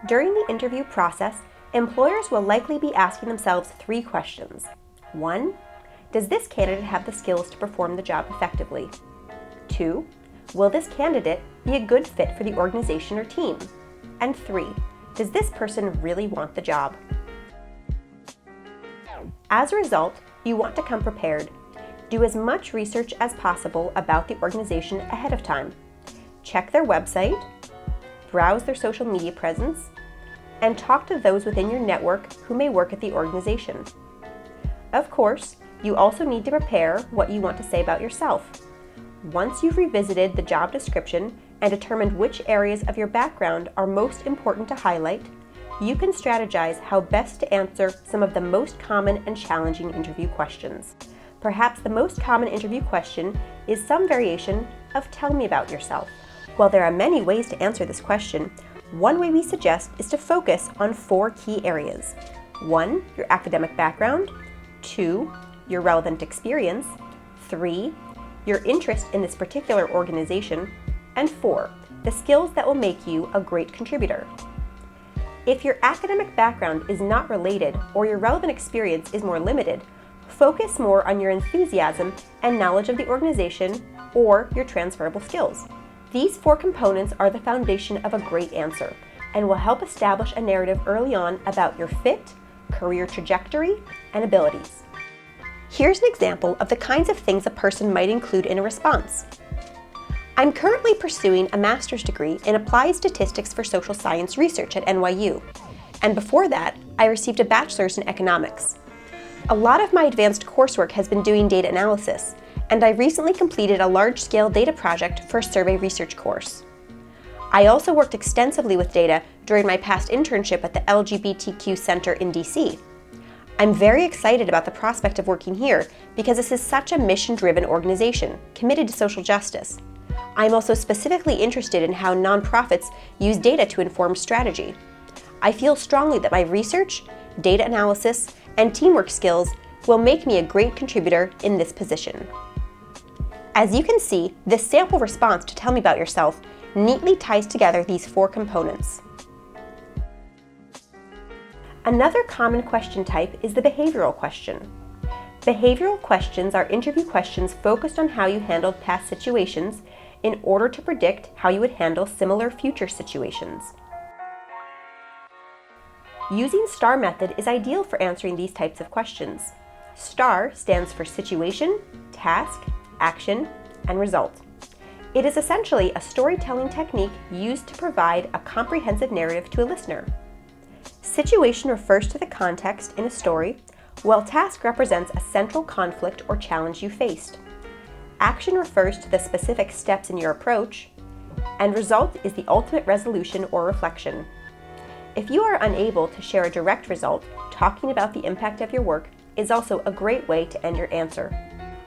During the interview process, employers will likely be asking themselves 3 questions. 1. Does this candidate have the skills to perform the job effectively? 2. Will this candidate be a good fit for the organization or team? And 3. Does this person really want the job? As a result, you want to come prepared. Do as much research as possible about the organization ahead of time. Check their website, browse their social media presence, and talk to those within your network who may work at the organization. Of course, you also need to prepare what you want to say about yourself. Once you've revisited the job description and determined which areas of your background are most important to highlight, you can strategize how best to answer some of the most common and challenging interview questions. Perhaps the most common interview question is some variation of "tell me about yourself." While there are many ways to answer this question, one way we suggest is to focus on 4 key areas. 1. Your academic background. 2. Your relevant experience. 3. Your interest in this particular organization. And 4. The skills that will make you a great contributor. If your academic background is not related or your relevant experience is more limited, focus more on your enthusiasm and knowledge of the organization or your transferable skills. These 4 components are the foundation of a great answer and will help establish a narrative early on about your fit, career trajectory, and abilities. Here's an example of the kinds of things a person might include in a response. I'm currently pursuing a master's degree in applied statistics for social science research at NYU, and before that, I received a bachelor's in economics. A lot of my advanced coursework has been doing data analysis, and I recently completed a large-scale data project for a survey research course. I also worked extensively with data during my past internship at the LGBTQ Center in DC. I'm very excited about the prospect of working here because this is such a mission-driven organization committed to social justice. I'm also specifically interested in how nonprofits use data to inform strategy. I feel strongly that my research, data analysis, and teamwork skills will make me a great contributor in this position. As you can see, this sample response to "tell me about yourself" neatly ties together these 4 components. Another common question type is the behavioral question. Behavioral questions are interview questions focused on how you handled past situations in order to predict how you would handle similar future situations. Using STAR method is ideal for answering these types of questions. STAR stands for situation, task, action, and result. It is essentially a storytelling technique used to provide a comprehensive narrative to a listener. Situation refers to the context in a story, while task represents a central conflict or challenge you faced. Action refers to the specific steps in your approach, and result is the ultimate resolution or reflection. If you are unable to share a direct result, talking about the impact of your work is also a great way to end your answer.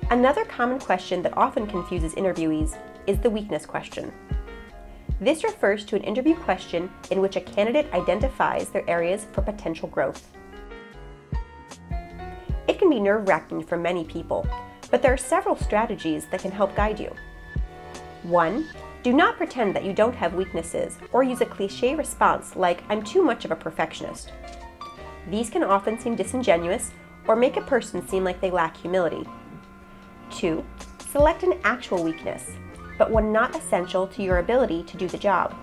Another common question that often confuses interviewees is the weakness question. This refers to an interview question in which a candidate identifies their areas for potential growth. It can be nerve-wracking for many people, but there are several strategies that can help guide you. 1. Do not pretend that you don't have weaknesses or use a cliché response like "I'm too much of a perfectionist." These can often seem disingenuous or make a person seem like they lack humility. 2. Select an actual weakness, but one not essential to your ability to do the job.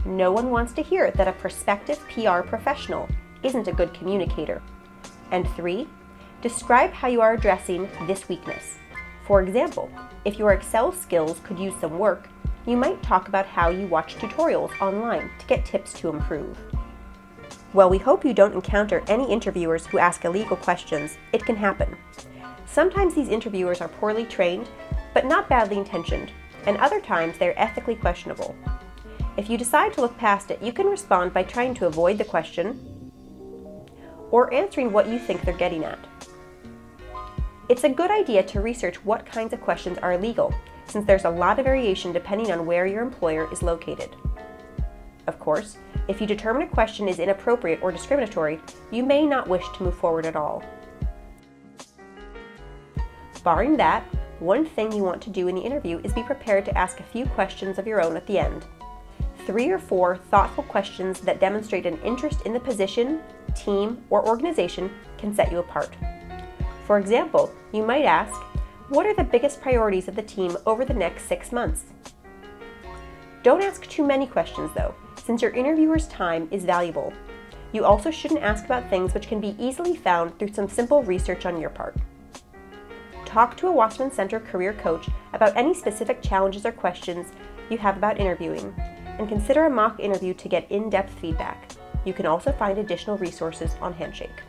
No one wants to hear that a prospective PR professional isn't a good communicator. And 3. Describe how you are addressing this weakness. For example, if your Excel skills could use some work, you might talk about how you watch tutorials online to get tips to improve. While we hope you don't encounter any interviewers who ask illegal questions, it can happen. Sometimes these interviewers are poorly trained, but not badly intentioned, and other times they are ethically questionable. If you decide to look past it, you can respond by trying to avoid the question or answering what you think they're getting at. It's a good idea to research what kinds of questions are illegal, since there's a lot of variation depending on where your employer is located. Of course, if you determine a question is inappropriate or discriminatory, you may not wish to move forward at all. Barring that, one thing you want to do in the interview is be prepared to ask a few questions of your own at the end. 3 or 4 thoughtful questions that demonstrate an interest in the position, team, or organization can set you apart. For example, you might ask, what are the biggest priorities of the team over the next 6 months? Don't ask too many questions though, since your interviewer's time is valuable. You also shouldn't ask about things which can be easily found through some simple research on your part. Talk to a Wasserman Center career coach about any specific challenges or questions you have about interviewing, and consider a mock interview to get in-depth feedback. You can also find additional resources on Handshake.